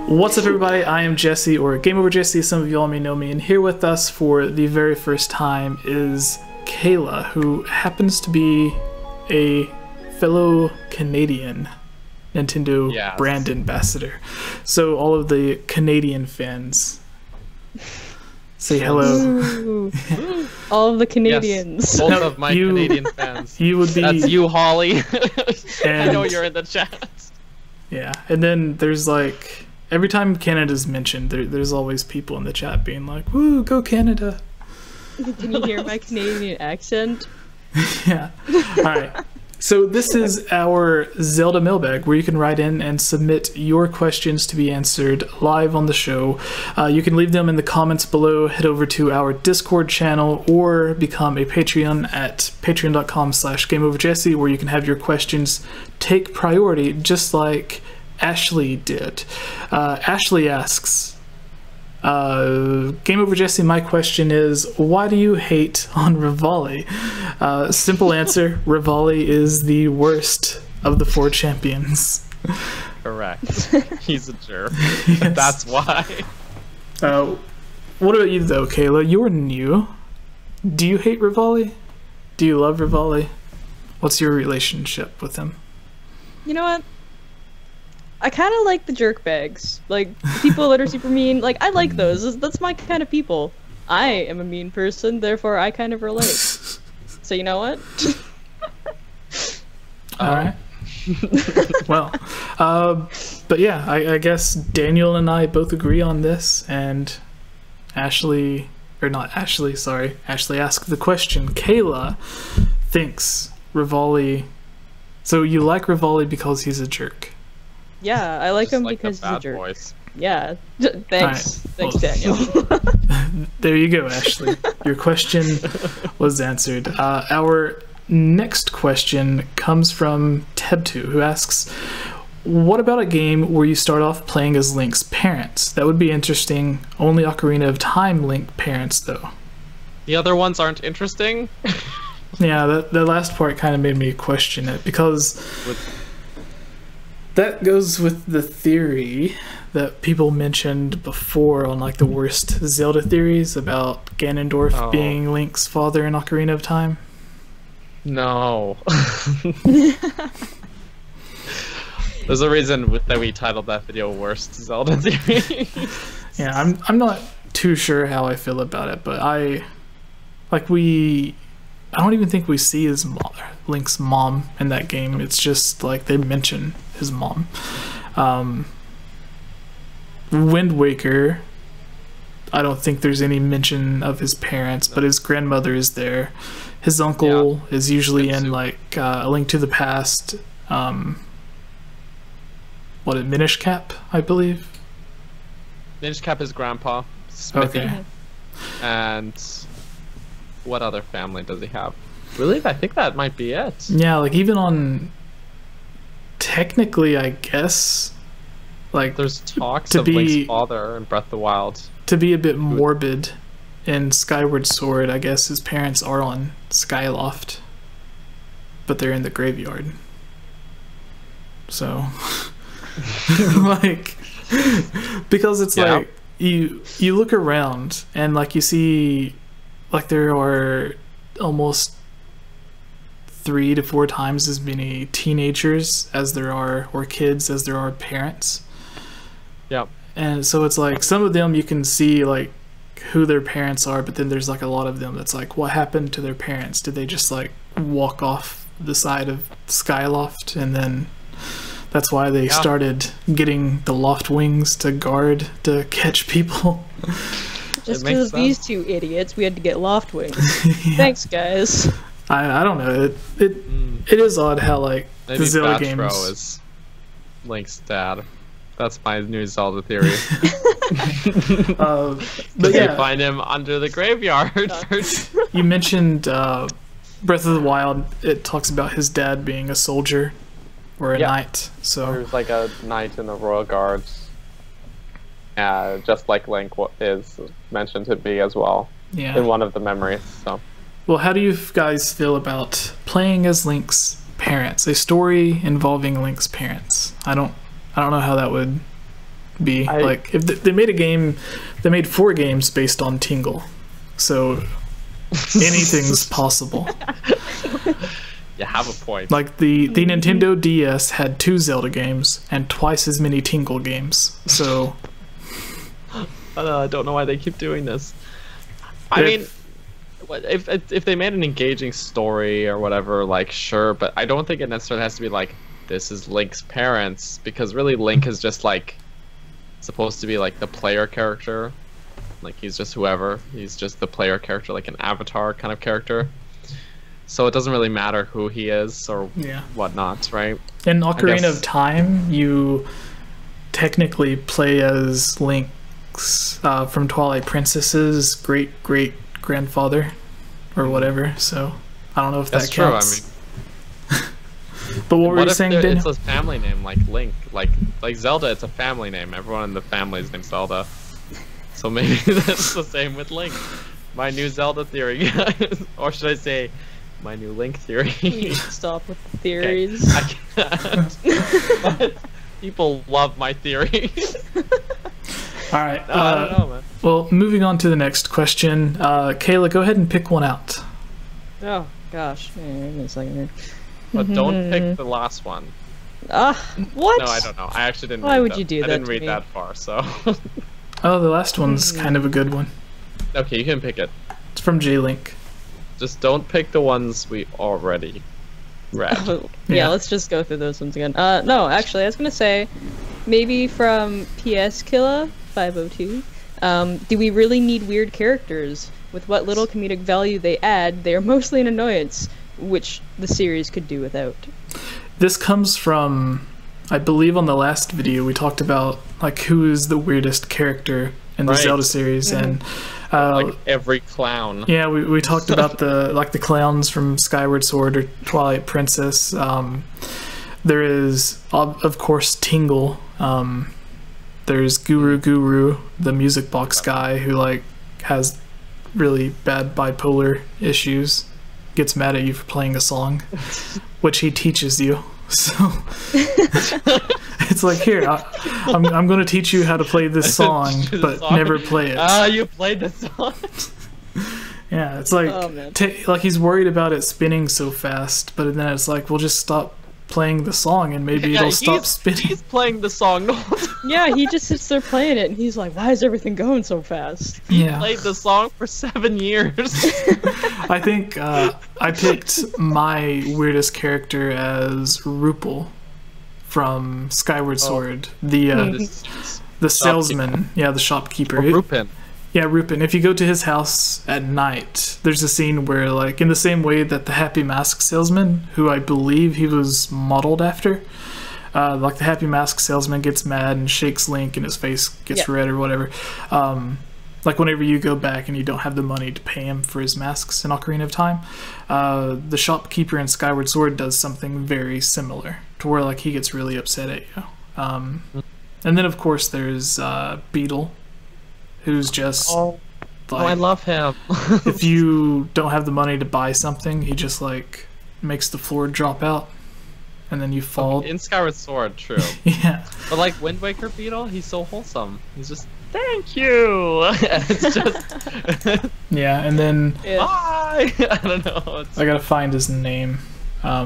What's up, everybody? I am Jesse, or GameOverJesse. Some of y'all may know me, and here with us for the very first time is Kayla, who happens to be a fellow Canadian Nintendo brand ambassador. So all of the Canadian fans, say hello. All of the Canadians. Yes, both of my Canadian fans. You would be. That's you, Holly. And, I know you're in the chat. Yeah, and then there's like every time Canada's mentioned, there's always people in the chat being like, "Woo, go Canada!" Can you hear my Canadian accent? Yeah. All right. So this is our Zelda Mailbag, where you can write in and submit your questions to be answered live on the show. You can leave them in the comments below, head over to our Discord channel, or become a Patreon at patreon.com/GameOverJesse, where you can have your questions take priority, just like Ashley did. Ashley asks, GameOverJesse, my question is, why do you hate on Revali? Simple answer, Revali is the worst of the 4 champions. Correct. He's a jerk. Yes. That's why. What about you though, Kayla? You're new. Do you hate Revali? Do you love Revali? What's your relationship with him? You know what? I kind of like the jerk bags. Like, people that are super mean. Like, I like those. That's my kind of people. I am a mean person, therefore I kind of relate. So you know what? Alright. Well, but yeah, I guess Daniel and I both agree on this, and Ashley, or not Ashley, sorry, Ashley asked the question. Kayla thinks Revali, so you like Revali because he's a jerk. Yeah, I like him like because he's a jerk. Voice. Yeah, thanks. Right. Thanks, Well, Daniel. There you go, Ashley. Your question was answered. Our next question comes from Tebtu, who asks, what about a game where you start off playing as Link's parents? That would be interesting. Only Ocarina of Time Link parents, though. The other ones aren't interesting? Yeah, the last part kind of made me question it, because that goes with the theory that people mentioned before on like the worst Zelda theories about Ganondorf being Link's father in Ocarina of Time. No. There's a reason that we titled that video Worst Zelda Theory. Yeah, I'm not too sure how I feel about it, but I don't even think we see his Link's mom in that game. It's just like they mention his mom. Wind Waker, I don't think there's any mention of his parents, but his grandmother is there. His uncle is usually in like A Link to the Past. Minish Cap, I believe. Minish Cap is grandpa. Smithy. Okay. And what other family does he have? Really? I think that might be it. Yeah, like even on, technically, I guess, like there's talks of Link's father in Breath of the Wild. To be a bit morbid, in Skyward Sword, I guess his parents are on Skyloft, but they're in the graveyard. So, like, because it's like you look around and like you see, like there are almost 3 to 4 times as many teenagers as there are, or kids as there are parents. Yep. And so it's like some of them you can see like who their parents are, but then there's like a lot of them that's like, what happened to their parents? Did they just like walk off the side of Skyloft, and then that's why they started getting the loft wings to guard to catch people? Just because these 2 idiots, we had to get loft wings. Thanks, guys. I don't know. It is odd how like maybe the Zelda Batro games is Link's dad. That's my new Zelda theory. But yeah, you find him under the graveyard. You mentioned Breath of the Wild. It talks about his dad being a soldier or a knight. So there's like a knight in the Royal Guards, just like Link is mentioned to be as well in one of the memories. So, well, how do you guys feel about playing as Link's parents? A story involving Link's parents. I don't know how that would be. Like, if they made a game, they made 4 games based on Tingle. So anything's possible. You have a point. Like, the Nintendo DS had 2 Zelda games and twice as many Tingle games. So I don't know why they keep doing this. I mean, if they made an engaging story or whatever, like, sure, but I don't think it necessarily has to be like, this is Link's parents, because really Link is just like supposed to be like the player character. Like, he's just whoever. He's just the player character, like an avatar kind of character. So it doesn't really matter who he is or whatnot, right? In Ocarina of Time, you technically play as Link's from Twilight Princess's great-great-grandfather or whatever. So I don't know if that counts. True, I mean, but what were you saying, Daniel? It's a family name like Link, like Zelda. It's a family name. Everyone in the family is named Zelda. So maybe that's the same with Link. My new Zelda theory, or should I say, my new Link theory. Stop with the theories. Okay, I can't. But people love my theory. All right. No, I don't know, man. Well, moving on to the next question. Kayla, go ahead and pick one out. Oh gosh, give me a second here. But don't pick the last one. What? No, I don't know. I actually didn't. Why would you do that? I didn't read that far, so. Oh, the last one's kind of a good one. Okay, you can pick it. It's from J-Link. Just don't pick the ones we already read. Yeah, let's just go through those ones again. No, actually, I was gonna say, maybe from PS Killa 502. Do we really need weird characters? With what little comedic value they add, they are mostly an annoyance, which the series could do without. This comes from, I believe on the last video we talked about like who is the weirdest character in the Zelda series, and like every clown. Yeah, we talked about the clowns from Skyward Sword or Twilight Princess. There is of course Tingle. There's Guru, the music box guy who like has really bad bipolar issues, gets mad at you for playing a song, which he teaches you. So it's like, here, I'm going to teach you how to play this song, but never play it. You played the song. Yeah, it's like, like he's worried about it spinning so fast, but then it's like, we'll just stop playing the song and maybe it'll stop spinning. He's playing the song. Yeah, he just sits there playing it and he's like, why is everything going so fast? He played the song for 7 years. I think I picked my weirdest character as Rupel from Skyward Sword, the salesman, the shopkeeper. Rupin. Yeah, Rupin. If you go to his house at night, there's a scene where, like, in the same way that the Happy Mask salesman, who I believe he was modeled after, like the Happy Mask salesman gets mad and shakes Link and his face gets red or whatever. Like whenever you go back and you don't have the money to pay him for his masks in Ocarina of Time, the shopkeeper in Skyward Sword does something very similar to where like he gets really upset at you. And then of course there's Beetle, who's just I love him. If you don't have the money to buy something, he just like makes the floor drop out and then you fall. In Skyward Sword, true. Yeah. But like Wind Waker Beetle, he's so wholesome. He's just, thank you. It's just yeah, and then bye. I don't know. I gotta find his name. I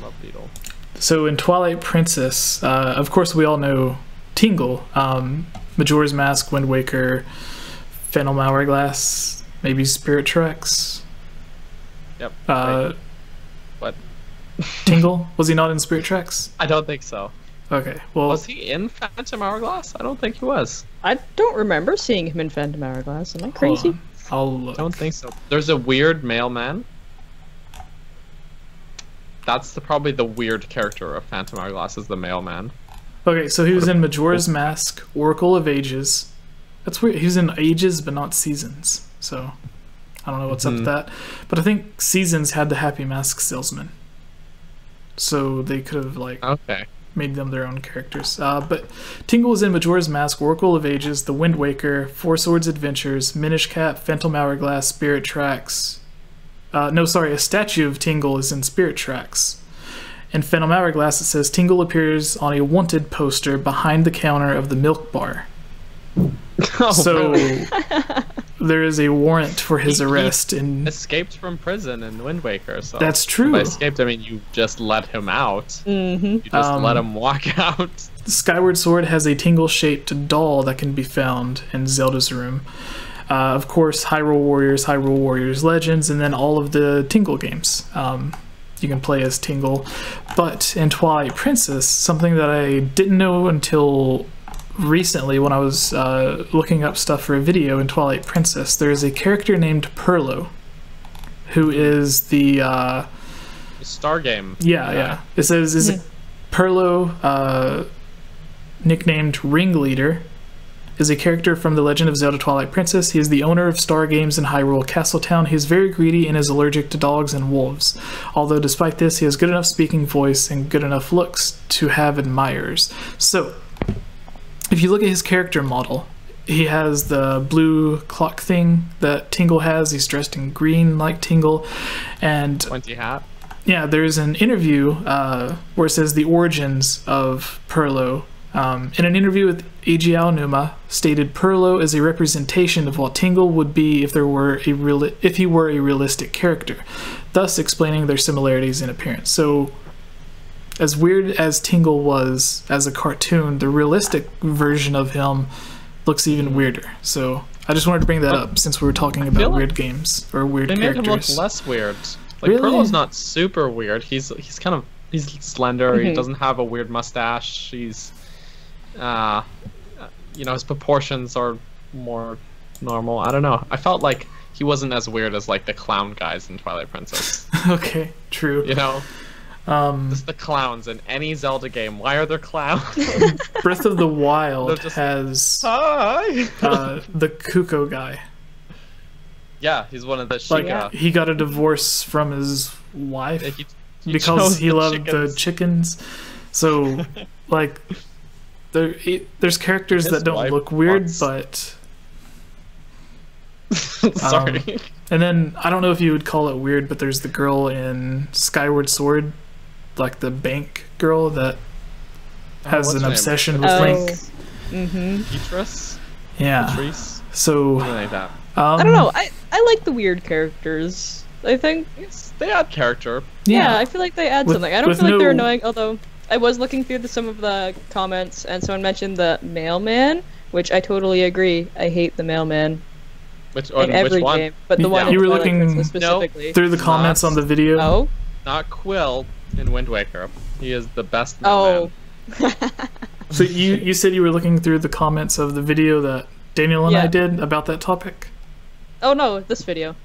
love Beetle. So in Twilight Princess, of course we all know Tingle, Majora's Mask, Wind Waker, Phantom Hourglass, maybe Spirit Tracks. Yep. What? Tingle? Was he not in Spirit Tracks? I don't think so. Okay, well... Was he in Phantom Hourglass? I don't think he was. I don't remember seeing him in Phantom Hourglass. Am I crazy? I'll look. I don't think so. There's a weird mailman. That's probably the weird character of Phantom Hourglass, is the mailman. Okay, so he was in Majora's Mask, Oracle of Ages. That's weird. He was in Ages, but not Seasons. So, I don't know what's up with that. But I think Seasons had the Happy Mask salesman. So they could have, like, made them their own characters. But Tingle was in Majora's Mask, Oracle of Ages, The Wind Waker, Four Swords Adventures, Minish Cap, Phantom Hourglass, Spirit Tracks. No, sorry, a statue of Tingle is in Spirit Tracks. In Phantom Hourglass, it says Tingle appears on a wanted poster behind the counter of the milk bar. Oh, So really? there is a warrant for his arrest. He escaped from prison in Wind Waker. So that's true. By escaped, I mean you just let him out. Mm-hmm. You just let him walk out. Skyward Sword has a Tingle-shaped doll that can be found in Zelda's room. Of course, Hyrule Warriors Legends, and then all of the Tingle games. You can play as Tingle. But in Twilight Princess, something that I didn't know until recently when I was looking up stuff for a video in Twilight Princess, there's a character named Perlo, who is the Star game. Yeah. It says is Perlo, nicknamed Ringleader, is a character from The Legend of Zelda Twilight Princess. He is the owner of Star Games in Hyrule Castletown. He is very greedy and is allergic to dogs and wolves. Although despite this, he has good enough speaking voice and good enough looks to have admirers. So, if you look at his character model, he has the blue clock thing that Tingle has. He's dressed in green like Tingle. And Pointy hat. yeah, there's an interview where it says the origins of Perlo. In an interview with Eiji Aonuma, stated Perlo is a representation of what Tingle would be if he were a realistic character, thus explaining their similarities in appearance. So, as weird as Tingle was as a cartoon, the realistic version of him looks even weirder. So, I just wanted to bring that up since we were talking about weird games or weird characters. They made him look less weird. Like Really? Perlo's not super weird. He's slender. He doesn't have a weird mustache. He's his proportions are more normal. I don't know. I felt like he wasn't as weird as like the clown guys in Twilight Princess. Okay, true. You know, just the clowns in any Zelda game. Why are there clowns? Breath of the Wild just, has Hi. the Kuko guy. Yeah, he's one of the Like Sheikah. he got a divorce from his wife He because chose he the loved chickens. the chickens. So, like, there's characters His that don't wife look weird, wants- but Sorry. and then I don't know if you would call it weird, but there's the girl in Skyward Sword, like the bank girl that has what's an her name? obsession with Oh. Link. Mm-hmm. Petrus? Yeah. Patrice? So Something like that. I don't know. I like the weird characters. I think. Yes, they add character. Yeah, I feel like they add With- something. I don't with feel like they're no- annoying, although I was looking through some of the comments and someone mentioned the mailman, which I totally agree. I hate the mailman Which in every one? game, but the Yeah. one in You were Twilight looking- Princess specifically. through the comments on the video. Oh? Not Quill in Wind Waker. He is the best Oh. mailman. So you said you were looking through the comments of the video that Daniel and I Yeah. did about that topic? Oh no, this video.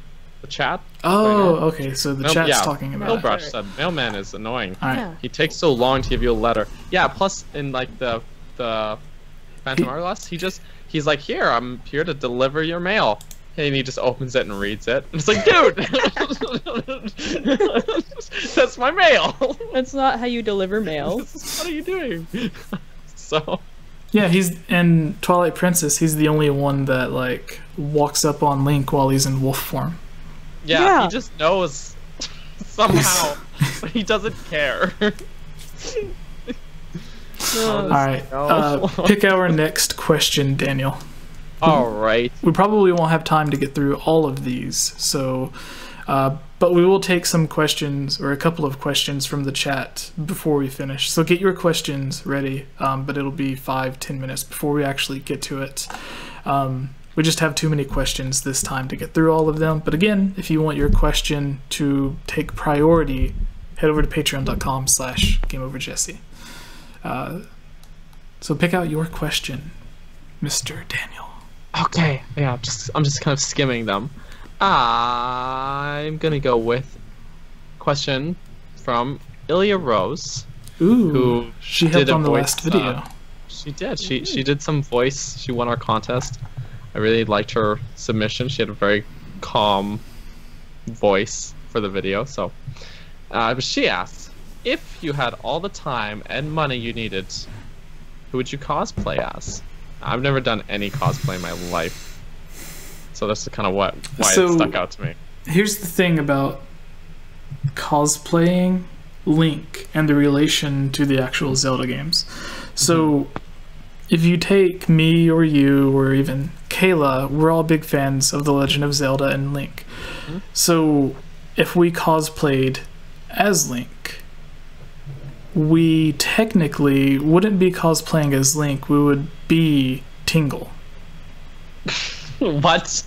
The chat? Oh, okay. So the chat's yeah. talking about it. Millbrush said mailman is annoying. All right. Yeah. He takes so long to give you a letter. Yeah, plus in like the Phantom Hourglass, he's like, here, I'm here to deliver your mail. And he just opens it and reads it. And it's like, dude, that's my mail. That's not how you deliver mail. What are you doing? So Yeah, he's in Twilight Princess. He's the only one that like walks up on Link while he's in wolf form. yeah, Yeah. he just knows somehow. He doesn't care. All right, pick our next question, Daniel. All right. We probably won't have time to get through all of these, so but we will take some questions or a couple of questions from the chat before we finish. So get your questions ready, but it'll be 5-10 minutes before we actually get to it. We just have too many questions this time to get through all of them. But again, if you want your question to take priority, head over to patreon.com/GameOverJesse. So pick out your question, Mr. Daniel. Okay. Yeah, I'm just kind of skimming them. I'm gonna go with question from Ilia Rose. Ooh, Who she did helped a on the voice, last video. She did. She did some voice. She won our contest. I really liked her submission. She had a very calm voice for the video. So, but she asked, if you had all the time and money you needed, who would you cosplay as? I've never done any cosplay in my life, so that's kind of why So- it stuck out to me. Here's the thing about cosplaying. Link and the relation to the actual Zelda games. So if you take me or you or even Kayla, we're all big fans of The Legend of Zelda and Link. So if we cosplayed as Link, we technically wouldn't be cosplaying as Link, we would be Tingle. What?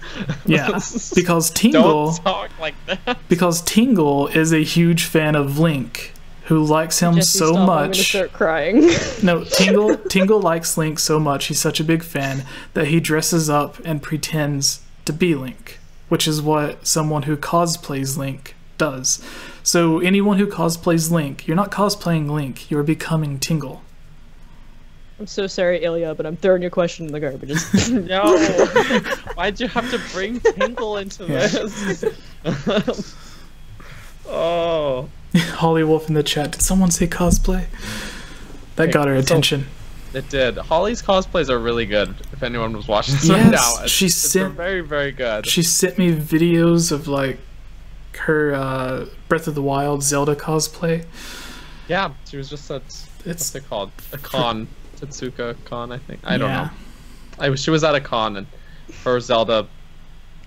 Yeah, because Tingle Don't talk like that. Because Tingle is a huge fan of Link, who likes him Jesse, so stop, much. I'm gonna start crying. No, Tingle likes Link so much, he's such a big fan, that he dresses up and pretends to be Link, which is what someone who cosplays Link does. So anyone who cosplays Link, you're not cosplaying Link, you're becoming Tingle. I'm so sorry, Ilia, but I'm throwing your question in the garbage. No. Why'd you have to bring Tingle into this? Oh. Holly Wolf in the chat, did someone say cosplay? That got her attention. It did. Holly's cosplays are really good, if anyone was watching this Yes, right now. they're very, very good. She sent me videos of like her Breath of the Wild Zelda cosplay. Yeah, she was just at, what's it called? A con. Tetsuka con, I think. I don't know. She was at a con, and her Zelda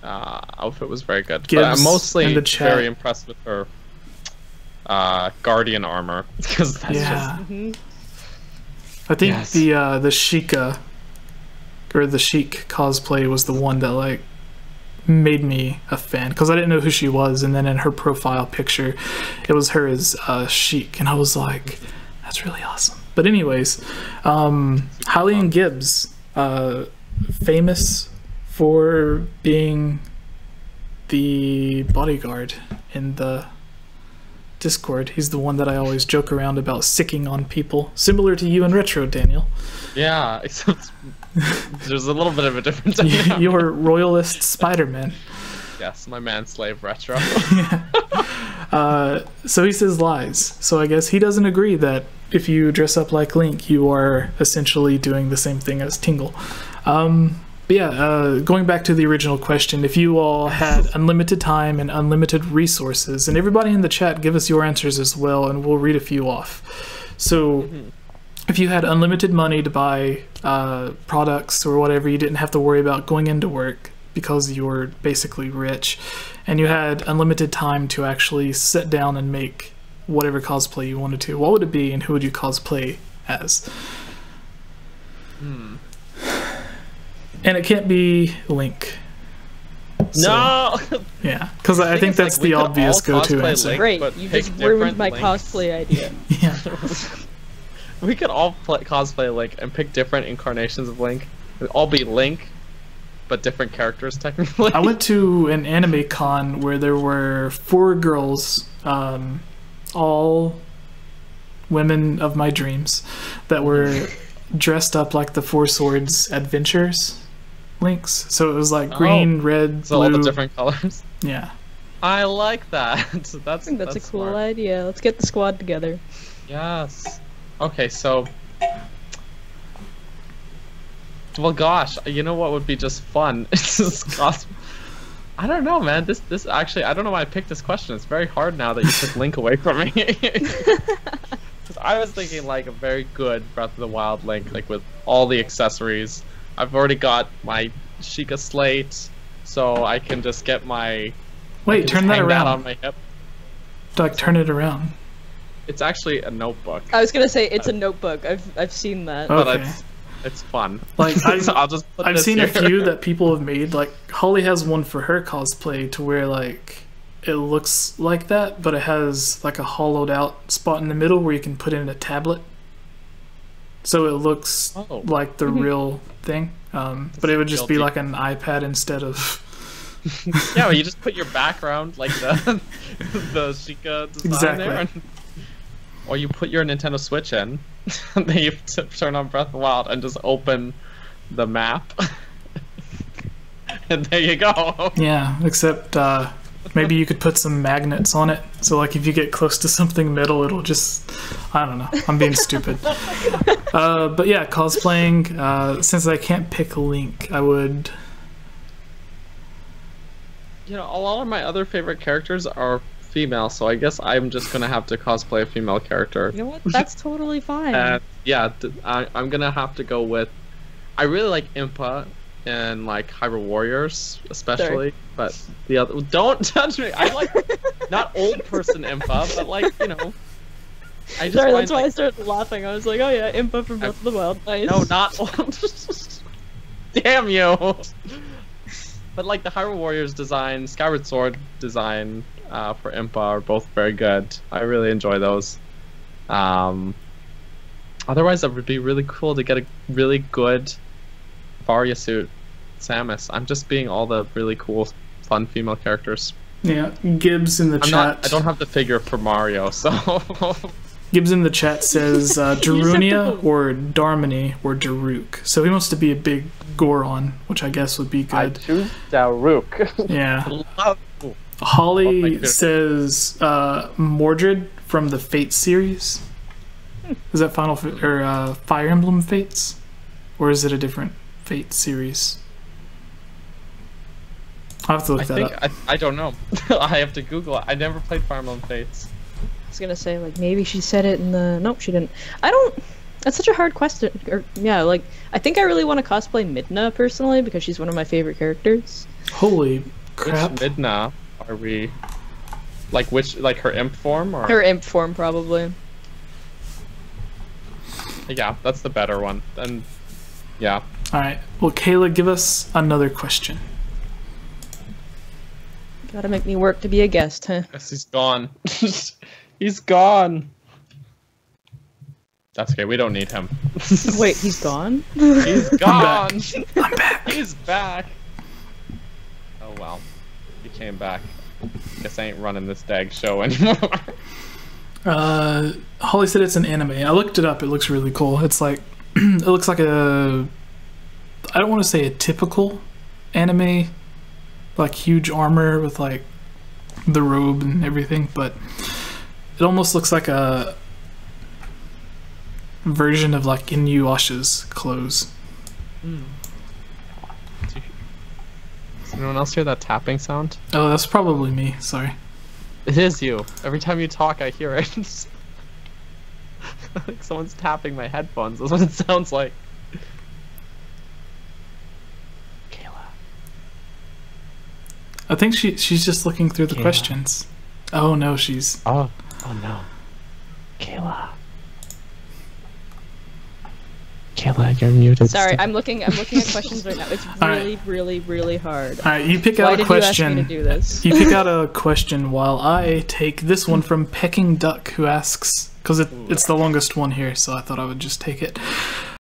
outfit was very good. But I'm mostly very impressed with her Guardian armor, because that's just... I think the Sheikah, or the Sheik cosplay was the one that like made me a fan, because I didn't know who she was, and then in her profile picture it was her as Sheik, and I was like, that's really awesome. But anyways, Hylian Gibbs, famous for being the bodyguard in the Discord. He's the one that I always joke around about sicking on people, similar to you in Retro, Daniel. Yeah, except there's a little bit of a difference. You're Royalist Spider-Man. Yes, my man-slave Retro. So he says lies. So I guess he doesn't agree that if you dress up like Link, you are essentially doing the same thing as Tingle. But yeah, going back to the original question, if you all had unlimited time and unlimited resources, and everybody in the chat, give us your answers as well, and we'll read a few off. So if you had unlimited money to buy products or whatever, you didn't have to worry about going into work because you were basically rich, and you had unlimited time to actually sit down and make whatever cosplay you wanted to, what would it be, and who would you cosplay as? And it can't be Link. So, no! Yeah, because I think that's the obvious go-to answer. Great, you just ruined my cosplay idea. Yeah. We could all cosplay Link and pick different incarnations of Link. It'd all be Link, but different characters technically. I went to an anime con where there were 4 girls, all women of my dreams, that were dressed up like the Four Swords Adventures Links. So it was like green, red, blue. All the different colors. Yeah. I like that. I think that's a cool idea. Let's get the squad together. Yes. Okay, so... Well, gosh, you know what would be just fun? It's just I don't know, man. This actually, I don't know why I picked this question. It's very hard now that you took Link away from me. Because I was thinking like a very good Breath of the Wild Link, like with all the accessories. I've already got my Sheikah slate, so I can just get my... Wait, turn that around. On my hip. Like, turn it around. It's actually a notebook. I was gonna say it's a notebook. I've seen that. Okay. But it's fun. Like I've seen here. a few that people have made. Like Holly has one for her cosplay to where like it looks like that, but it has like a hollowed out spot in the middle where you can put in a tablet. So it looks like the real thing. But it would just be like an iPad instead of... Yeah, well, you just put your background like the Sheikah design there. And, or you put your Nintendo Switch in, and then you turn on Breath of the Wild and just open the map. And there you go. Yeah, except maybe you could put some magnets on it. So like if you get close to something metal, it'll just... I don't know. I'm being stupid. But yeah, cosplaying, since I can't pick Link, I would... You know, a lot of my other favorite characters are female, so I guess I'm just gonna have to cosplay a female character. You know what? That's totally fine. Yeah, I'm gonna have to go with. I really like Impa and like Hyrule Warriors, especially. Sorry. But the other, don't touch me. I like not old person Impa, but like I just sorry, that's why I started laughing. I was like, oh yeah, Impa from Breath of the Wild. Nice. No, not old. Damn you. But like the Hyrule Warriors design, Skyward Sword design for Impa are both very good. I really enjoy those. Otherwise, it would be really cool to get a really good Varia suit Samus. I'm just being all the really cool, fun female characters. Yeah, Gibbs in the chat. I don't have the figure for Mario, so. Gibbs in the chat says Darunia or Darmony or Daruk. So he wants to be a big Goron, which I guess would be good. I choose Daruk. Yeah. Holly says Mordred from the Fate series. Is that Fire Emblem Fates? Or is it a different Fate series? I'll have to look that up. I don't know. I have to Google it. I never played Fire Emblem Fates. I was gonna say, like, maybe she said it in the... Nope, she didn't. That's such a hard question. Yeah, like, I think I really want to cosplay Midna, personally, because she's one of my favorite characters. Holy crap. Which Midna are we... Like, like, her imp form? Or... Her imp form, probably. Yeah, that's the better one. And, yeah. Alright, well, Kayla, give us another question. Gotta make me work to be a guest, huh? Yes, he's gone. He's gone. That's okay, we don't need him. Wait, he's gone? He's gone! I'm back! He's back! Oh well. He came back. Guess I ain't running this dag show anymore. Holly said it's an anime. I looked it up, it looks really cool. It's like, it looks like a... I don't want to say a typical anime, like huge armor with like the robe and everything, but it almost looks like a version of like Inuyasha's clothes. Does anyone else hear that tapping sound? Oh, that's probably me, sorry. It is you. Every time you talk I hear it. Like someone's tapping my headphones. That's what it sounds like. I think she's just looking through the questions. Oh no, she's... Oh no. Kayla, you're muted. Sorry, I'm looking at questions right now. It's really hard. Alright, you pick out a question. Why did you ask me to do this? You pick out a question while I take this one from Pecking Duck, who asks, because it's the longest one here, so I thought I would just take it.